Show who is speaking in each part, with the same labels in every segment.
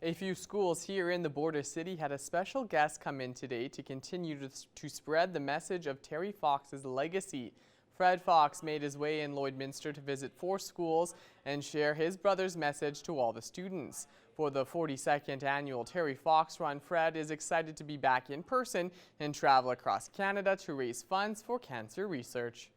Speaker 1: A few schools here in the border city had a special guest come in today to continue to spread the message of Terry Fox's legacy. Fred Fox made his way in Lloydminster to visit 4 schools and share his brother's message to all the students. For the 42nd annual Terry Fox Run, Fred is excited to be back in person and travel across Canada to raise funds for cancer research.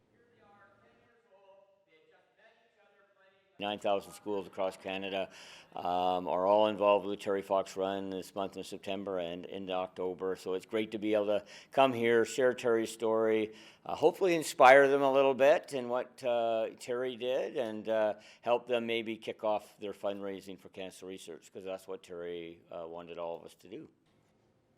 Speaker 2: 9,000 schools across Canada are all involved with the Terry Fox Run this month in September and into October. So it's great to be able to come here, share Terry's story, hopefully inspire them a little bit in what Terry did, and help them maybe kick off their fundraising for cancer research, because that's what Terry wanted all of us to do.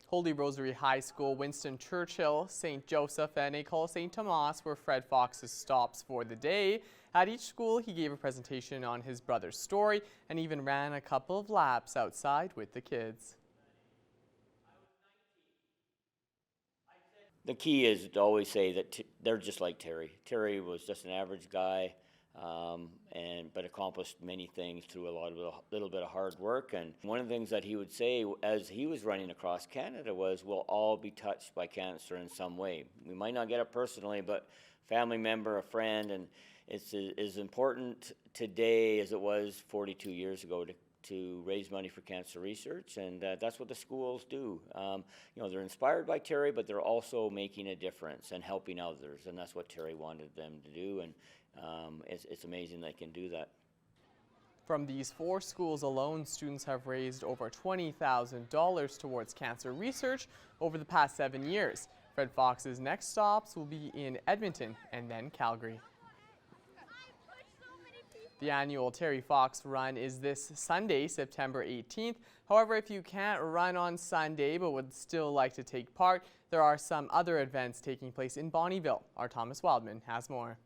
Speaker 1: Holy Rosary High School, Winston Churchill, St. Joseph, and École St. Thomas were Fred Fox's stops for the day. At each school, he gave a presentation on his brother's story and even ran a couple of laps outside with the kids.
Speaker 2: The key is to always say that they're just like Terry. Terry was just an average guy, but accomplished many things through a little bit of hard work. And one of the things that he would say as he was running across Canada was, we'll all be touched by cancer in some way. We might not get it personally, but family member, a friend, and it's as important today as it was 42 years ago to raise money for cancer research, and that's what the schools do. They're inspired by Terry, but they're also making a difference and helping others, and that's what Terry wanted them to do, and it's amazing they can do that.
Speaker 1: From these 4 schools alone, students have raised over $20,000 towards cancer research over the past 7 years. Fred Fox's next stops will be in Edmonton and then Calgary. The annual Terry Fox Run is this Sunday, September 18th. However, if you can't run on Sunday but would still like to take part, there are some other events taking place in Bonneville. Our Thomas Wildman has more.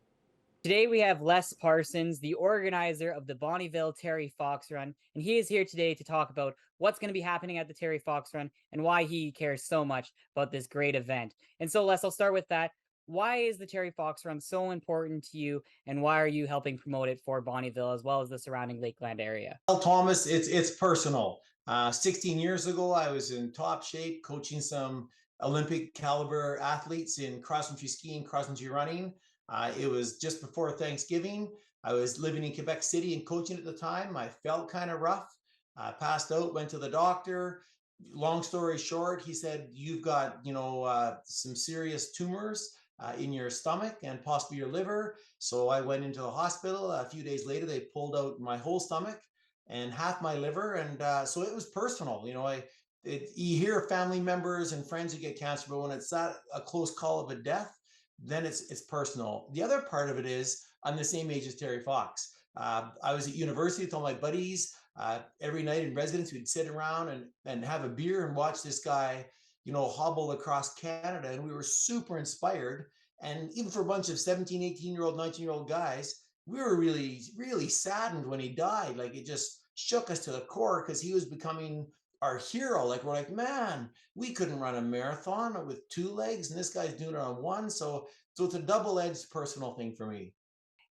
Speaker 3: Today we have Les Parsons, the organizer of the Bonneville Terry Fox Run, and he is here today to talk about what's going to be happening at the Terry Fox Run and why he cares so much about this great event. And so, Les, I'll start with that. Why is the Terry Fox Run so important to you, and why are you helping promote it for Bonneville as well as the surrounding Lakeland area?
Speaker 4: Well, Thomas, it's personal. 16 years ago, I was in top shape, coaching some Olympic caliber athletes in cross-country skiing, cross-country running. It was just before Thanksgiving. I was living in Quebec City and coaching at the time. I felt kind of rough, passed out, went to the doctor. Long story short, he said, you've got, some serious tumors in your stomach and possibly your liver. So I went into the hospital. A few days later, they pulled out my whole stomach and half my liver. And so it was personal. You hear family members and friends who get cancer, but when it's that a close call of a death, then it's personal. The other part of it is, I'm the same age as Terry Fox. I was at university with all my buddies. Every night in residence, we'd sit around and have a beer and watch this guy hobble across Canada, and we were super inspired. And even for a bunch of 17, 18-year-old, 19-year-old guys, we were really, really saddened when he died. Like, it just shook us to the core, because he was becoming our hero. Like, we're like, man, we couldn't run a marathon with 2 legs, and this guy's doing it on 1. So it's a double-edged personal thing for me.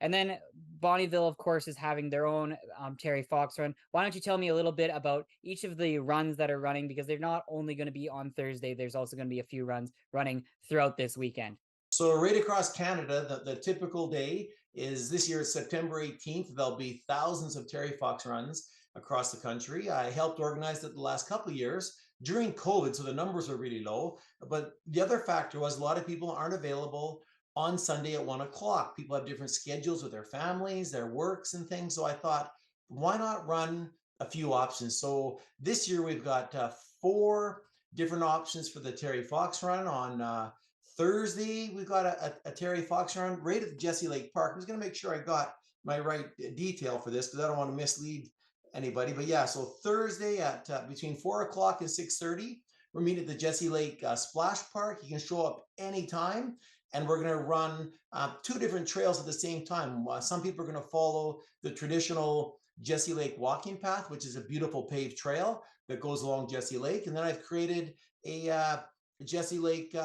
Speaker 3: And then Bonneville, of course, is having their own Terry Fox Run. Why don't you tell me a little bit about each of the runs that are running, because they're not only going to be on Thursday, there's also going to be a few runs running throughout this weekend.
Speaker 4: So right across Canada, the typical day is this year, September 18th. There'll be thousands of Terry Fox runs across the country. I helped organize it the last couple of years during COVID, so the numbers are really low. But the other factor was, a lot of people aren't available on Sunday at 1 o'clock. People have different schedules with their families, their works and things. So I thought, why not run a few options? So this year we've got 4 different options for the Terry Fox Run. On Thursday, we've got a Terry Fox Run right at the Jesse Lake Park. I'm just going to make sure I got my right detail for this, because I don't want to mislead anybody. But yeah, so Thursday at between 4 o'clock and 6:30, we're meeting at the Jesse Lake Splash Park. You can show up anytime. And we're going to run 2 different trails at the same time. Some people are going to follow the traditional Jesse Lake walking path, which is a beautiful paved trail that goes along Jesse Lake. And then I've created a Jesse Lake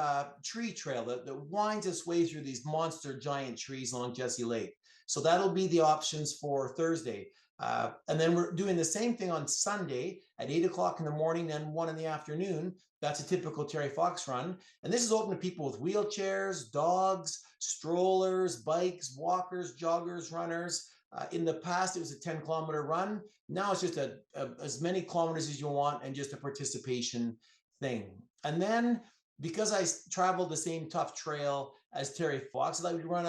Speaker 4: tree trail that winds its way through these monster giant trees along Jesse Lake. So that'll be the options for Thursday. And then we're doing the same thing on Sunday at 8 o'clock in the morning and 1 in the afternoon. That's a typical Terry Fox run. And this is open to people with wheelchairs, dogs, strollers, bikes, walkers, joggers, runners. In the past, it was a 10-kilometer run. Now it's just as many kilometers as you want and just a participation thing. And then because I traveled the same tough trail as Terry Fox, I would run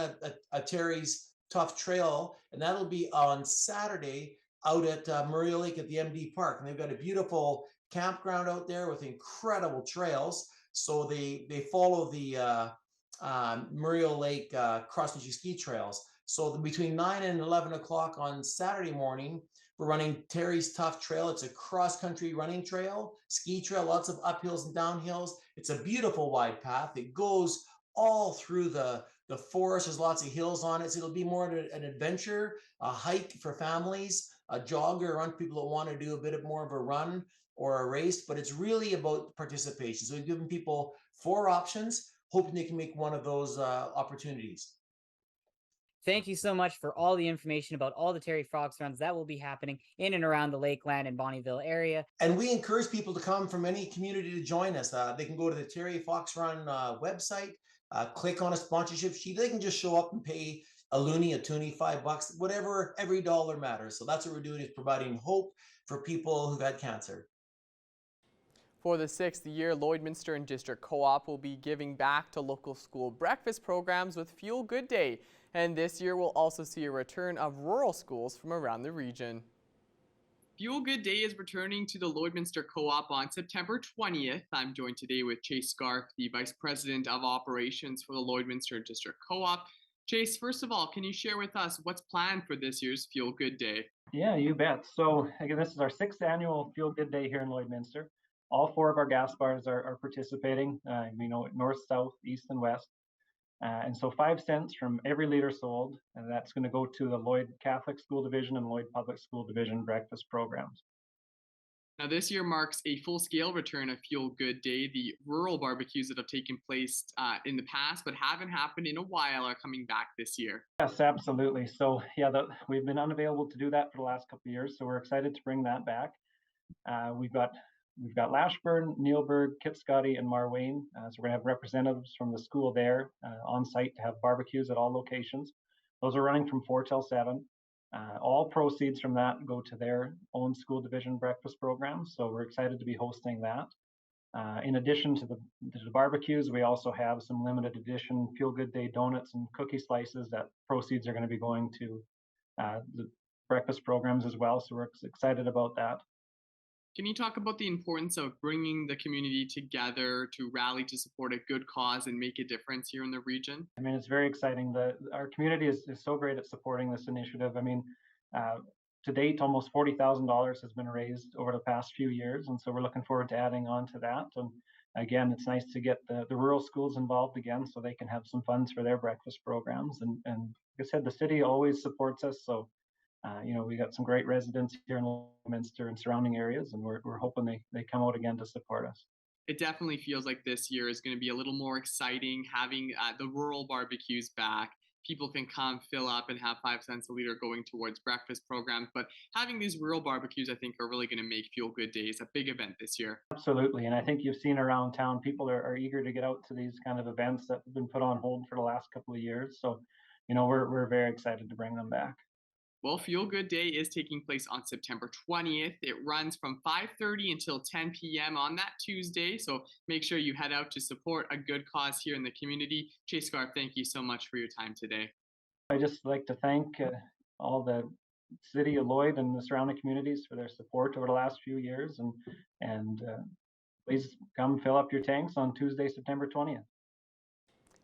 Speaker 4: a Terry's Tough Trail, and that'll be on Saturday out at Murray Lake at the MD Park. And they've got a beautiful campground out there with incredible trails. So they follow the Murray Lake cross-country ski trails. So between 9 and 11 o'clock on Saturday morning, we're running Terry's Tough Trail. It's a cross-country running trail, ski trail, lots of uphills and downhills. It's a beautiful wide path. It goes all through the forest. There's lots of hills on it. So it'll be more an adventure, a hike for families, a jogger, run people that want to do a bit more of a run or a race, but it's really about participation. So we've given people 4 options, hoping they can make one of those opportunities.
Speaker 3: Thank you so much for all the information about all the Terry Fox runs that will be happening in and around the Lakeland and Bonneville area.
Speaker 4: And we encourage people to come from any community to join us. They can go to the Terry Fox Run website, click on a sponsorship sheet. They can just show up and pay a loonie, a toonie, $5, whatever, every dollar matters. So that's what we're doing, is providing hope for people who've had cancer.
Speaker 1: For the 6th year, Lloydminster and District Co-op will be giving back to local school breakfast programs with Fuel Good Day. And this year we'll also see a return of rural schools from around the region. Fuel Good Day is returning to the Lloydminster Co-op on September 20th. I'm joined today with Chase Scarf, the Vice President of Operations for the Lloydminster District Co-op. Chase, first of all, can you share with us what's planned for this year's Fuel Good Day?
Speaker 5: Yeah, you bet. So again, this is our 6th annual Fuel Good Day here in Lloydminster. All 4 of our gas bars are participating, north, south, east, and west. And so 5 cents from every liter sold, and that's going to go to the Lloyd Catholic School Division and Lloyd Public School Division breakfast programs.
Speaker 1: Now, this year marks a full-scale return of Fuel Good Day. The rural barbecues that have taken place in the past but haven't happened in a while are coming back this year.
Speaker 5: Yes, absolutely. So yeah, we've been unavailable to do that for the last couple of years, so we're excited to bring that back. We've got Lashburn, Neilburg, Kitscotty, and Marwayne. So we're going to have representatives from the school there on site to have barbecues at all locations. Those are running from 4 till 7. All proceeds from that go to their own school division breakfast programs. So we're excited to be hosting that. In addition to the barbecues, we also have some limited edition Feel Good Day donuts and cookie slices that proceeds are going to be going to the breakfast programs as well. So we're excited about that.
Speaker 1: Can you talk about the importance of bringing the community together to rally to support a good cause and make a difference here in the region?
Speaker 5: I mean, it's very exciting. Our community is so great at supporting this initiative. I mean, to date, almost $40,000 has been raised over the past few years. And so we're looking forward to adding on to that. And again, it's nice to get the rural schools involved again so they can have some funds for their breakfast programs. And like I said, the city always supports us. So we got some great residents here in Lloydminster and surrounding areas, and we're hoping they come out again to support us.
Speaker 1: It definitely feels like this year is going to be a little more exciting, having the rural barbecues back. People can come, fill up, and have 5 cents a liter going towards breakfast programs. But having these rural barbecues, I think, are really going to make Fuel Good Days a big event this year.
Speaker 5: Absolutely, and I think you've seen around town, people are eager to get out to these kind of events that have been put on hold for the last couple of years. So, we're very excited to bring them back.
Speaker 1: Well, Fuel Good Day is taking place on September 20th. It runs from 5:30 until 10 p.m. on that Tuesday. So make sure you head out to support a good cause here in the community. Chase Scarf, thank you so much for your time today.
Speaker 5: I'd just like to thank all the city of Lloyd and the surrounding communities for their support over the last few years. And please come fill up your tanks on Tuesday, September 20th.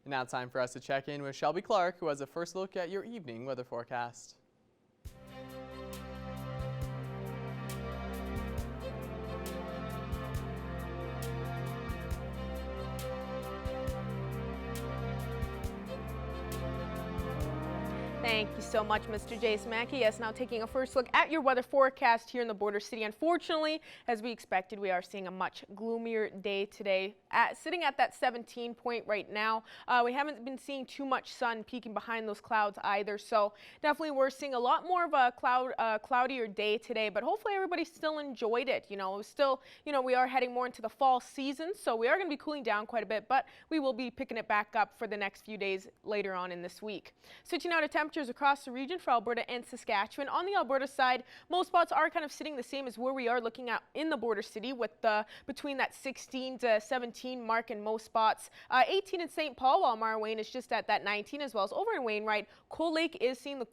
Speaker 1: And now it's time for us to check in with Shelby Clark, who has a first look at your evening weather forecast.
Speaker 6: Thank you so much, Mr. Jason Mackey. Yes, now taking a first look at your weather forecast here in the Border City. Unfortunately, as we expected, we are seeing a much gloomier day today, sitting at that 17 point right now. We haven't been seeing too much sun peeking behind those clouds either, so definitely we're seeing a lot more of a cloudier day today, but hopefully everybody still enjoyed it. You know, it was still, you know, we are heading more into the fall season, so we are going to be cooling down quite a bit, but we will be picking it back up for the next few days later on in this week. Switching now to temperatures across the region for Alberta and Saskatchewan. On the Alberta side, most spots are kind of sitting the same as where we are looking at in the Border City, with between that 16 to 17 mark in most spots. 18 in St. Paul, while Marwayne is just at that 19, as well as over in Wainwright. Cold Lake is seeing the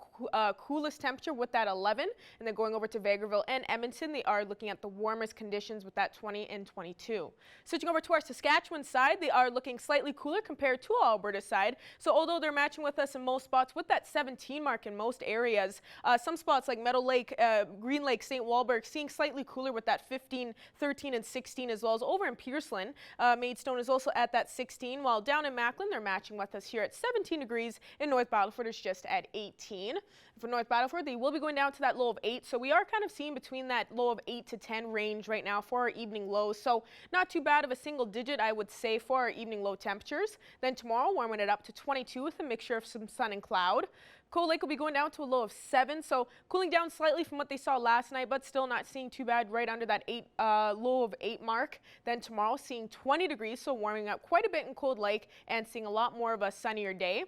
Speaker 6: coolest temperature with that 11, and then going over to Vegreville and Edmonton, they are looking at the warmest conditions with that 20 and 22. Switching over to our Saskatchewan side, they are looking slightly cooler compared to our Alberta side. So although they're matching with us in most spots with that 17 mark in most areas, some spots like Meadow Lake, Green Lake, St. Walburg seeing slightly cooler with that 15, 13, and 16, as well as over in Pearsland. Maidstone is also at that 16, while down in Macklin, they're matching with us here at 17 degrees. In North Battleford, it's just at 18. For North Battleford, they will be going down to that low of 8, so we are kind of seeing between that low of 8 to 10 range right now for our evening lows, so not too bad of a single digit, I would say, for our evening low temperatures. Then tomorrow, warming it up to 22 with a mixture of some sun and cloud. Cold Lake will be going down to a low of 7, so cooling down slightly from what they saw last night, but still not seeing too bad, right under that low of 8 mark. Then tomorrow, seeing 20 degrees, so warming up quite a bit in Cold Lake and seeing a lot more of a sunnier day.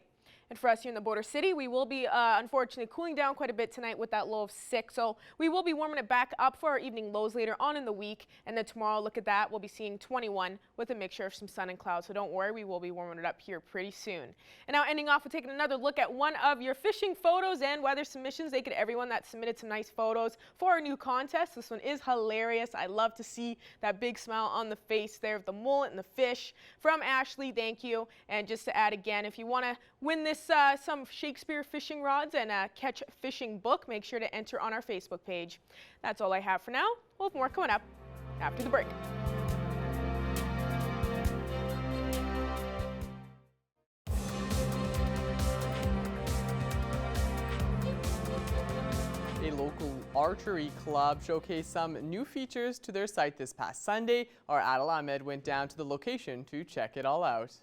Speaker 6: And for us here in the Border City, we will be unfortunately cooling down quite a bit tonight with that low of 6. So we will be warming it back up for our evening lows later on in the week. And then tomorrow, look at that, we'll be seeing 21 with a mixture of some sun and clouds. So don't worry, we will be warming it up here pretty soon. And now ending off with taking another look at one of your fishing photos and weather submissions. Thank you to everyone that submitted some nice photos for our new contest. This one is hilarious. I love to see that big smile on the face there of the mullet and the fish. From Ashley, thank you. And just to add again, if you want to win this some Shakespeare fishing rods and a catch fishing book, make sure to enter on our Facebook page. That's all I have for now. We'll have more coming up after the break.
Speaker 1: A local archery club showcased some new features to their site this past Sunday. Our Adel Ahmed went down to the location to check it all out.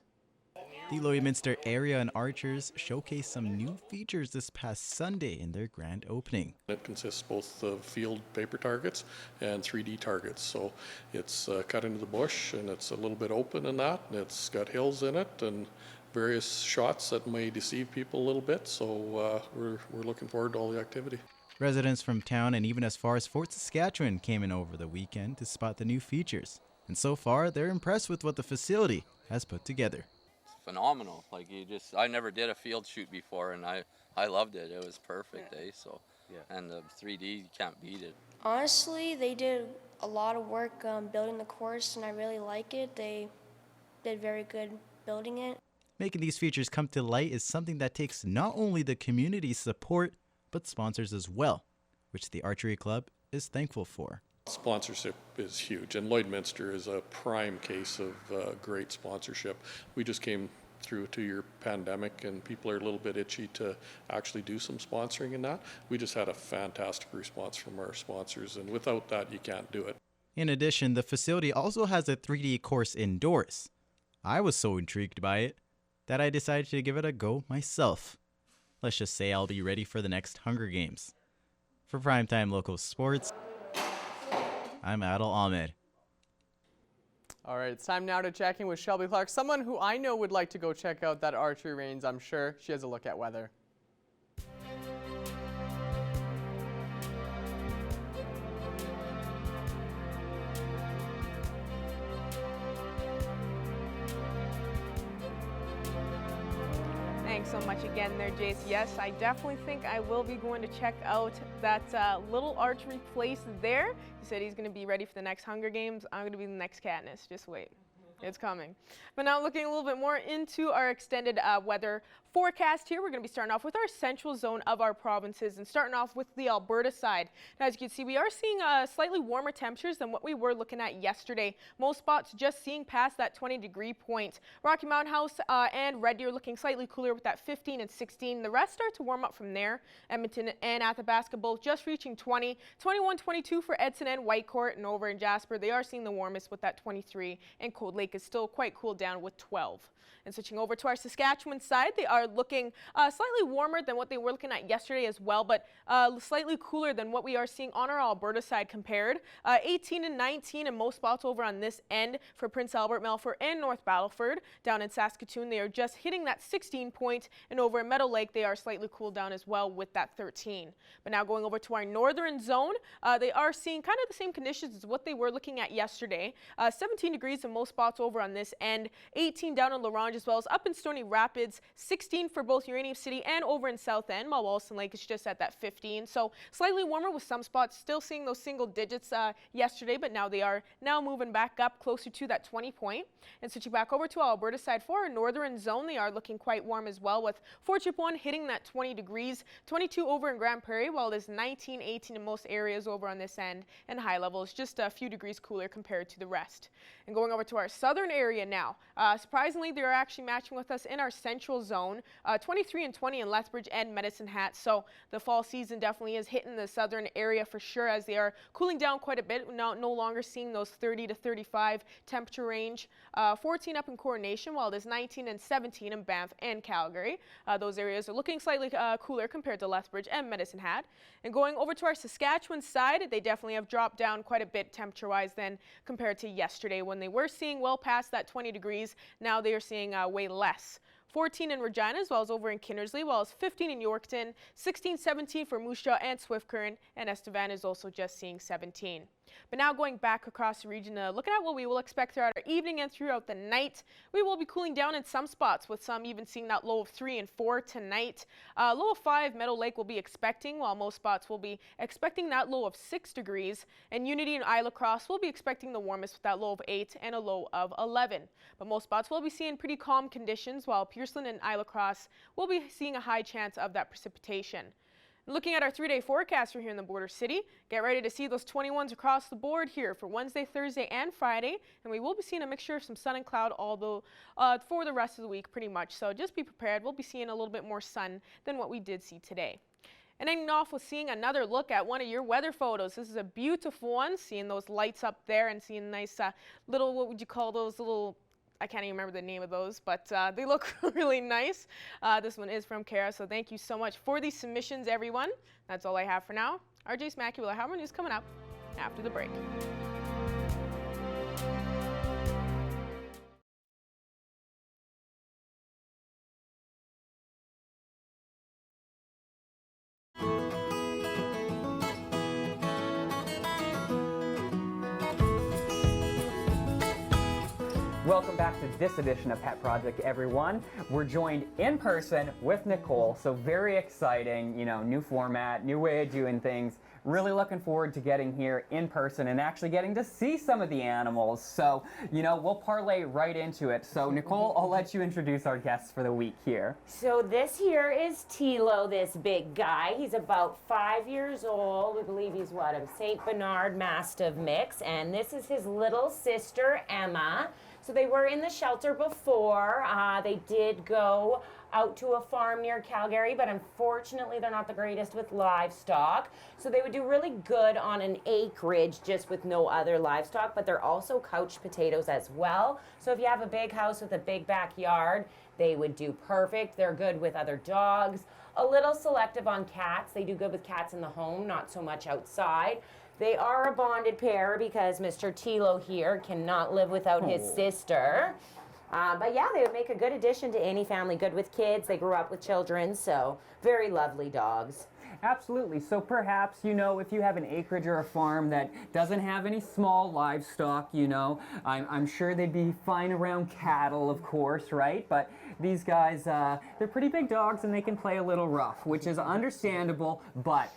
Speaker 7: The Lloydminster area and archers showcased some new features this past Sunday in their grand opening.
Speaker 8: It consists both of field paper targets and 3D targets. So it's cut into the bush and it's a little bit open in that, and it's got hills in it and various shots that may deceive people a little bit. So we're looking forward to all the activity.
Speaker 7: Residents from town and even as far as Fort Saskatchewan came in over the weekend to spot the new features. And so far, they're impressed with what the facility has put together.
Speaker 9: Phenomenal. Like I never did a field shoot before, and I loved it. It was perfect, so yeah. And the 3D, you can't beat it.
Speaker 10: Honestly, they did a lot of work building the course, and I really like it. They did very good building it.
Speaker 7: Making these features come to light is something that takes not only the community's support, but sponsors as well, which the archery club is thankful for.
Speaker 8: Sponsorship is huge, and Lloydminster is a prime case of great sponsorship. We just came through a 2-year pandemic, and people are a little bit itchy to actually do some sponsoring in that. We just had a fantastic response from our sponsors, and without that, you can't do it.
Speaker 7: In addition, the facility also has a 3D course indoors. I was so intrigued by it that I decided to give it a go myself. Let's just say I'll be ready for the next Hunger Games. For Primetime Local Sports, I'm Adel Ahmed.
Speaker 1: All right, it's time now to check in with Shelby Clark, someone who I know would like to go check out that archery range. I'm sure she has a look at weather.
Speaker 6: Thanks so much again there, Jace. Yes, I definitely think I will be going to check out that little archery place there. He said he's going to be ready for the next Hunger Games. I'm going to be the next Katniss. Just wait. It's coming. But now looking a little bit more into our extended weather forecast here. We're going to be starting off with our central zone of our provinces and starting off with the Alberta side. Now, as you can see, we are seeing slightly warmer temperatures than what we were looking at yesterday. Most spots just seeing past that 20-degree point. Rocky Mountain House and Red Deer looking slightly cooler with that 15 and 16. The rest start to warm up from there. Edmonton and Athabasca both just reaching 20, 21, 22 for Edson and Whitecourt, and over in Jasper, they are seeing the warmest with that 23, and Cold Lake is still quite cool down with 12. And switching over to our Saskatchewan side, they are looking slightly warmer than what they were looking at yesterday as well, but slightly cooler than what we are seeing on our Alberta side compared. 18 and 19 in most spots over on this end for Prince Albert, Melfort, and North Battleford. Down in Saskatoon, they are just hitting that 16 point, and over in Meadow Lake, they are slightly cooled down as well with that 13. But now going over to our northern zone, they are seeing kind of the same conditions as what they were looking at yesterday. 17 degrees in most spots over on this end, 18 down in La Ronge, as well as up in Stony Rapids, 16 for both Uranium City and over in South End, while Wollaston Lake is just at that 15. So slightly warmer with some spots still seeing those single digits yesterday, but now they are moving back up closer to that 20 point. And switching back over to our Alberta side for our northern zone, they are looking quite warm as well, with Fort Chipewyan hitting that 20 degrees, 22 over in Grand Prairie, while it is 19, 18 in most areas over on this end, and high levels just a few degrees cooler compared to the rest. And going over to our southern area now, surprisingly, they're actually matching with us in our central zone, 23 and 20 in Lethbridge and Medicine Hat. So the fall season definitely is hitting the southern area for sure, as they are cooling down quite a bit. No longer seeing those 30 to 35 temperature range. 14 up in Coronation, while it is 19 and 17 in Banff and Calgary. Those areas are looking slightly cooler compared to Lethbridge and Medicine Hat. And going over to our Saskatchewan side, they definitely have dropped down quite a bit temperature-wise than compared to yesterday, when they were seeing well past that 20 degrees. Now they are seeing way less. 14 in Regina, as well as over in Kinnersley, while as 15 in Yorkton, 16, 17 for Moose Jaw and Swift Current, and Estevan is also just seeing 17. But now going back across the region, looking at what we will expect throughout our evening and throughout the night, we will be cooling down in some spots, with some even seeing that low of 3 and 4 tonight. Low of 5, Meadow Lake will be expecting, while most spots will be expecting that low of 6 degrees. And Unity and Isla Cross will be expecting the warmest with that low of 8 and a low of 11. But most spots will be seeing pretty calm conditions, while Pearson and Isla Cross will be seeing a high chance of that precipitation. Looking at our 3-day forecast for here in the border city, get ready to see those 21s across the board here for Wednesday, Thursday, and Friday. And we will be seeing a mixture of some sun and cloud although for the rest of the week pretty much. So just be prepared. We'll be seeing a little bit more sun than what we did see today. And ending off with seeing another look at one of your weather photos. This is a beautiful one, seeing those lights up there and seeing nice little, what would you call those little, I can't even remember the name of those, but they look really nice. This one is from Kara, so thank you so much for these submissions, everyone. That's all I have for now. RJ Smacky will have more news coming up after the break.
Speaker 11: Welcome back to this edition of Pet Project, everyone. We're joined in person with Nicole, so very exciting, new format, new way of doing things. Really looking forward to getting here in person and actually getting to see some of the animals. So, we'll parlay right into it. So, Nicole, I'll let you introduce our guests for the week here.
Speaker 12: So this here is Tilo, this big guy. He's about 5 years old. We believe he's a St. Bernard Mastiff mix. And this is his little sister, Emma. So they were in the shelter before. They did go out to a farm near Calgary, but unfortunately they're not the greatest with livestock. So they would do really good on an acreage just with no other livestock, but they're also couch potatoes as well. So if you have a big house with a big backyard, they would do perfect. They're good with other dogs. A little selective on cats. They do good with cats in the home, not so much outside. They are a bonded pair because Mr. Tilo here cannot live without his sister. But yeah, they would make a good addition to any family, good with kids. They grew up with children, so very lovely dogs.
Speaker 11: Absolutely. So perhaps, if you have an acreage or a farm that doesn't have any small livestock, I'm sure they'd be fine around cattle, of course, right? But these guys, they're pretty big dogs and they can play a little rough, which is understandable, but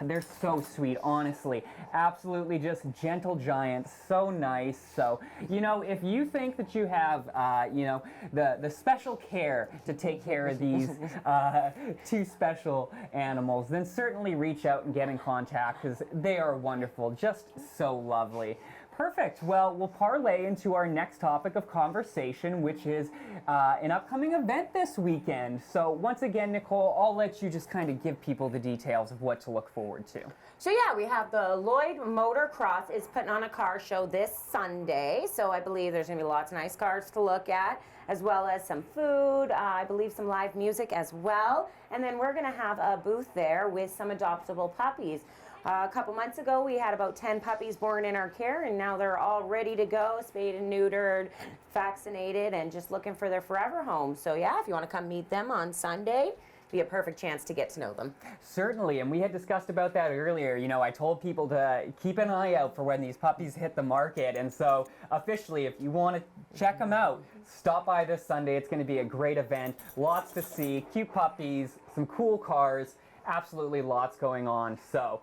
Speaker 11: they're so sweet, honestly. Absolutely just gentle giants, so nice. So, if you think that you have, the special care to take care of these two special animals, then certainly reach out and get in contact because they are wonderful, just so lovely. Perfect. Well, we'll parlay into our next topic of conversation, which is an upcoming event this weekend. So once again, Nicole, I'll let you just kind of give people the details of what to look forward to.
Speaker 12: So yeah, we have the Lloyd Motocross is putting on a car show this Sunday. So I believe there's going to be lots of nice cars to look at, as well as some food, I believe some live music as well. And then we're going to have a booth there with some adoptable puppies. A couple months ago, we had about 10 puppies born in our care, and now they're all ready to go, spayed and neutered, vaccinated, and just looking for their forever home. So yeah, if you want to come meet them on Sunday, be a perfect chance to get to know them.
Speaker 11: Certainly, and we had discussed about that earlier. I told people to keep an eye out for when these puppies hit the market, and so officially, if you want to check them out, stop by this Sunday. It's going to be a great event. Lots to see, cute puppies, some cool cars, absolutely lots going on. So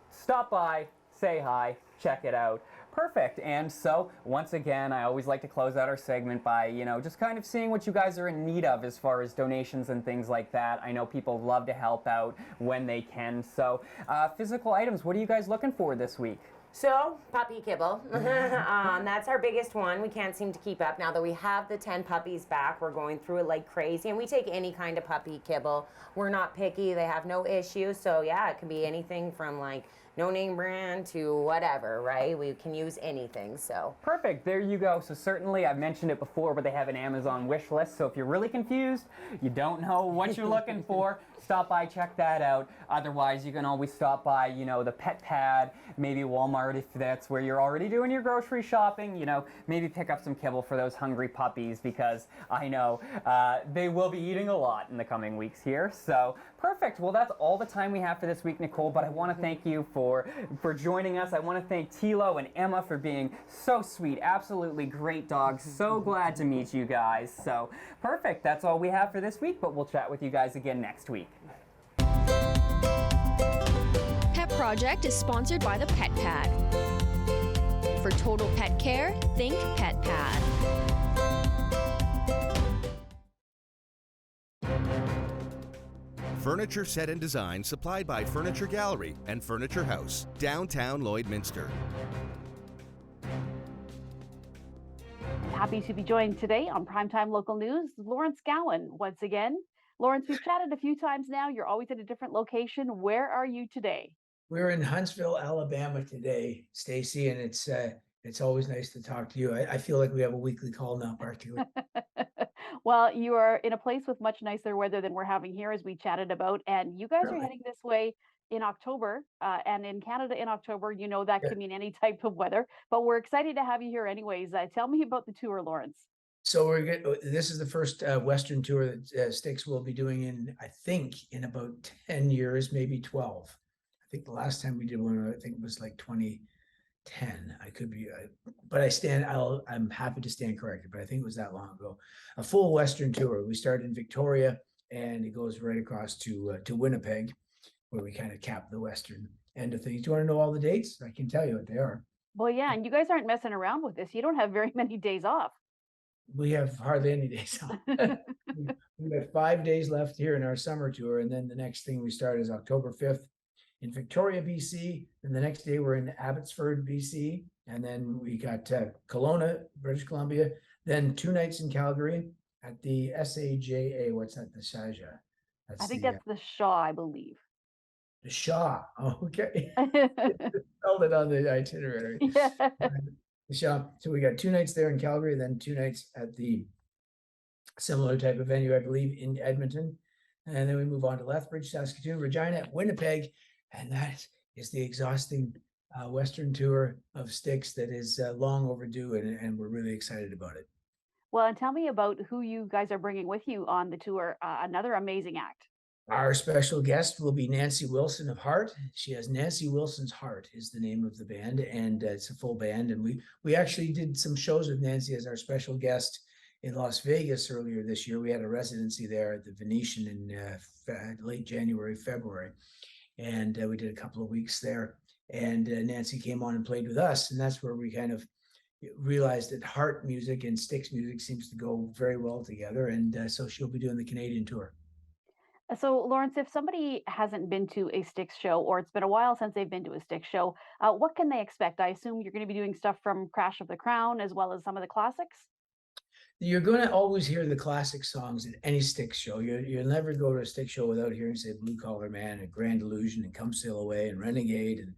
Speaker 11: stop by, say hi, check it out. Perfect. And so, once again, I always like to close out our segment by, just kind of seeing what you guys are in need of as far as donations and things like that. I know people love to help out when they can. So, physical items, what are you guys looking for this week?
Speaker 12: So, puppy kibble. That's our biggest one. We can't seem to keep up. Now that we have the 10 puppies back, we're going through it like crazy. And we take any kind of puppy kibble. We're not picky. They have no issues. So, yeah, it can be anything from like no name brand to whatever, right? We can use anything, so.
Speaker 11: Perfect, there you go. So certainly, I've mentioned it before, but they have an Amazon wish list. So if you're really confused, you don't know what you're looking for, stop by, check that out. Otherwise, you can always stop by, the Pet Pad, maybe Walmart if that's where you're already doing your grocery shopping. Maybe pick up some kibble for those hungry puppies because I know they will be eating a lot in the coming weeks here. So perfect, well that's all the time we have for this week, Nicole, but I want to thank you for joining us. I want to thank Tilo and Emma for being so sweet, absolutely great dogs. So glad to meet you guys. So perfect, that's all we have for this week, but we'll chat with you guys again next week.
Speaker 13: Pet Project is sponsored by the Pet Pad. For total pet care, think Pet Pad.
Speaker 14: Furniture set and design supplied by Furniture Gallery and Furniture House, downtown Lloydminster.
Speaker 15: Happy to be joined today on Primetime Local News, Lawrence Gowan once again. Lawrence, we've chatted a few times now. You're always at a different location. Where are you today?
Speaker 16: We're in Huntsville, Alabama today, Stacy, and it's always nice to talk to you. I feel like we have a weekly call now, particularly.
Speaker 15: Well, you are in a place with much nicer weather than we're having here, as we chatted about, and you guys are heading this way in October, and in Canada in October, that can mean any type of weather, but we're excited to have you here anyways. Tell me about the tour, Lawrence.
Speaker 16: So this is the first Western tour that Sticks will be doing in about 10 years, maybe 12. I think the last time we did one, I think it was like 2010. I could be, but I'm happy to stand corrected, but I think it was that long ago. A full Western tour. We start in Victoria and it goes right across to Winnipeg, where we kind of cap the Western end of things. Do you want to know all the dates? I can tell you what they are.
Speaker 15: Well, yeah, and you guys aren't messing around with this. You don't have very many days off.
Speaker 16: We have hardly any days off. We've got 5 days left here in our summer tour, and then the next thing we start is October 5th in Victoria, BC, and the next day we're in Abbotsford, BC, and then we got Kelowna, British Columbia, then 2 nights in Calgary at the SAJA. What's that? The Saja.
Speaker 15: I think that's the Shaw, I believe.
Speaker 16: The Shaw. Oh, okay. Spelled it on the itinerary.
Speaker 15: Yeah.
Speaker 16: The Shaw. So we got 2 nights there in Calgary, then 2 nights at the similar type of venue, I believe, in Edmonton. And then we move on to Lethbridge, Saskatoon, Regina, Winnipeg. And that is the exhausting Western tour of Sticks that is long overdue, and we're really excited about it.
Speaker 15: Well, and tell me about who you guys are bringing with you on the tour. Another amazing act.
Speaker 16: Our special guest will be Nancy Wilson of Heart. She has Nancy Wilson's Heart is the name of the band, and it's a full band. And we actually did some shows with Nancy as our special guest in Las Vegas earlier this year. We had a residency there at the Venetian in late January, February. And we did a couple of weeks there. And Nancy came on and played with us. And that's where we kind of realized that heart music and Styx music seems to go very well together. And so she'll be doing the Canadian tour.
Speaker 15: So, Lawrence, if somebody hasn't been to a Styx show, or it's been a while since they've been to a Styx show, what can they expect? I assume you're going to be doing stuff from Crash of the Crown as well as some of the classics.
Speaker 16: You're going to always hear the classic songs at any Styx show. You'll never go to a Styx show without hearing, say, Blue Collar Man and Grand Illusion and Come Sail Away and Renegade and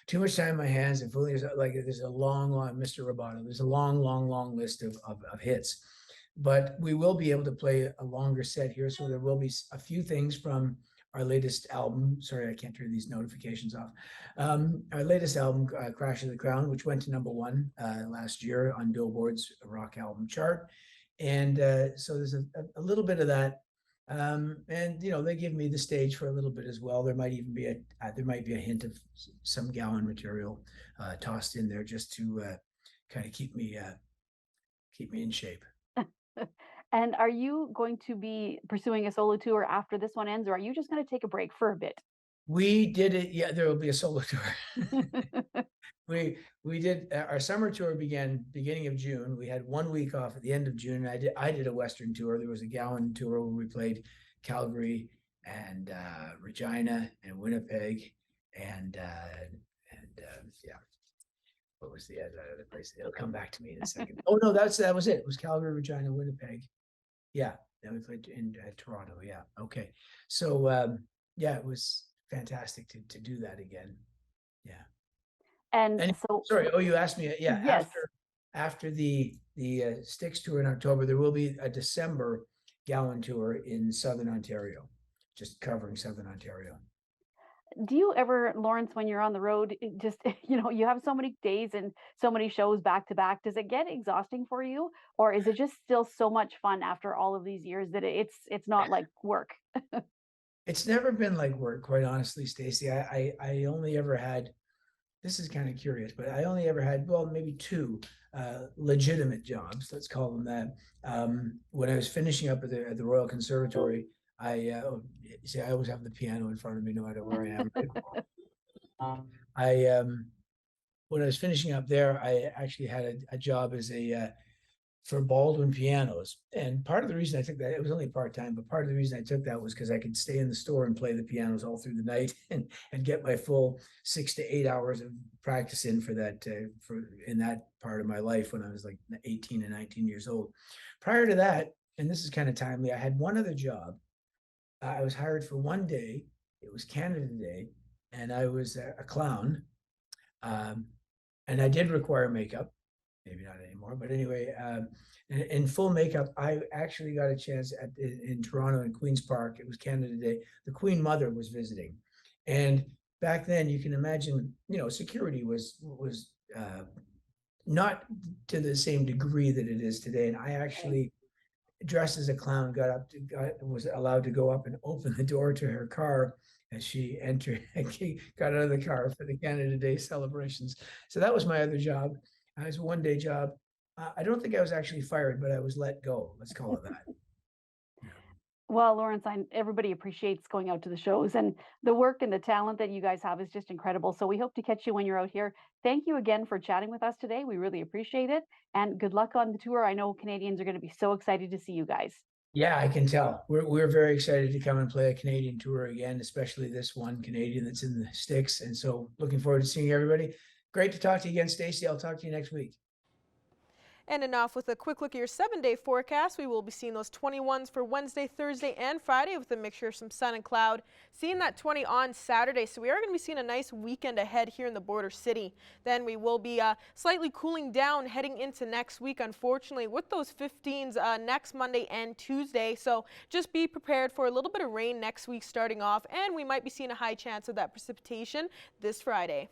Speaker 16: Too Much Time in My Hands and Fooling. Like there's a long Mr. Roboto. There's a long list of hits. But we will be able to play a longer set here. So there will be a few things from our latest album. Sorry, I can't turn these notifications off. Our latest album, Crash of the Crown, which went to #1 last year on Billboard's rock album chart. And so there's a little bit of that. And, they give me the stage for a little bit as well. There might even be a hint of some Gowan material tossed in there just to kind of keep me in shape.
Speaker 15: And are you going to be pursuing a solo tour after this one ends, or are you just going to take a break for a bit?
Speaker 16: We did it. Yeah, there will be a solo tour. We did our summer tour began beginning of June. We had 1 week off at the end of June. I did a Western tour. There was a Gowan tour where we played Calgary and Regina and Winnipeg and yeah. What was the other place? It'll come back to me in a second. Oh no, that was it. It was Calgary, Regina, Winnipeg. Yeah, then we played in Toronto. Yeah, okay. So yeah, it was fantastic to do that again. Yeah.
Speaker 15: And so,
Speaker 16: sorry. Oh, you asked me. Yeah.
Speaker 15: Yes.
Speaker 16: After the Styx tour in October, there will be a December Gowan tour in Southern Ontario, just covering Southern Ontario.
Speaker 15: do you ever, Lawrence, when you're on the road, just, you have so many days and so many shows back to back, does it get exhausting for you? Or is it just still so much fun after all of these years that it's not like work?
Speaker 16: It's never been like work, quite honestly, Stacey. I only ever had, this is kind of curious, but I only ever had, well, maybe two legitimate jobs, let's call them that. When I was finishing up at the Royal Conservatory, I always have the piano in front of me no matter where I am. When I was finishing up there, I actually had a job as for Baldwin pianos. And part of the reason I took that, it was only part-time, but part of the reason I took that was because I could stay in the store and play the pianos all through the night and get my full 6 to 8 hours of practice in for that, in that part of my life when I was like 18 and 19 years old. Prior to that, and this is kind of timely, I had one other job. I was hired for one day. It was Canada Day, and I was a clown. And I did require makeup. Maybe not anymore, but anyway, in full makeup, I actually got a chance in Toronto in Queen's Park. It was Canada Day. The Queen Mother was visiting, and back then you can imagine, security was not to the same degree that it is today. And I actually, dressed as a clown, was allowed to go up and open the door to her car as she entered, got out of the car for the Canada Day celebrations. So that was my other job. It was a one-day job. I don't think I was actually fired, but I was let go. Let's call it that.
Speaker 15: Well, Lawrence, everybody appreciates going out to the shows, and the work and the talent that you guys have is just incredible. So we hope to catch you when you're out here. Thank you again for chatting with us today. We really appreciate it, and good luck on the tour. I know Canadians are going to be so excited to see you guys. Yeah, I can tell. We're very excited to come and play a Canadian tour again, especially this one Canadian that's in the sticks. And so looking forward to seeing everybody. Great to talk to you again, Stacey. I'll talk to you next week.
Speaker 6: And enough with a quick look at your 7-day forecast. We will be seeing those 21s for Wednesday, Thursday, and Friday with a mixture of some sun and cloud. Seeing that 20 on Saturday, so we are going to be seeing a nice weekend ahead here in the border city. Then we will be slightly cooling down heading into next week, unfortunately, with those 15s next Monday and Tuesday. So just be prepared for a little bit of rain next week starting off, and we might be seeing a high chance of that precipitation this Friday.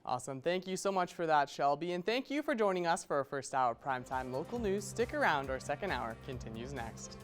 Speaker 1: Awesome. Thank you so much for that, Shelby. And thank you for joining us for our first hour of Primetime Local News. Stick around. Our second hour continues next.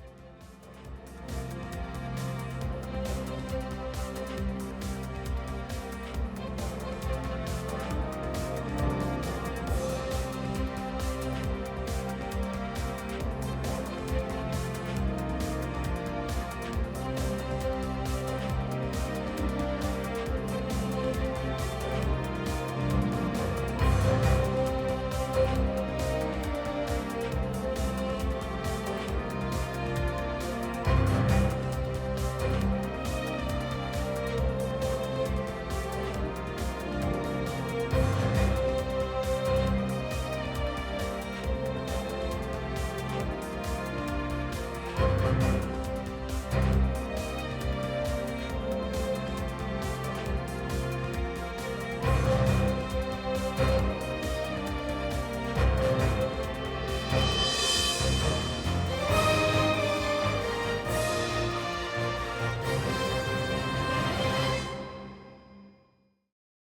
Speaker 13: News.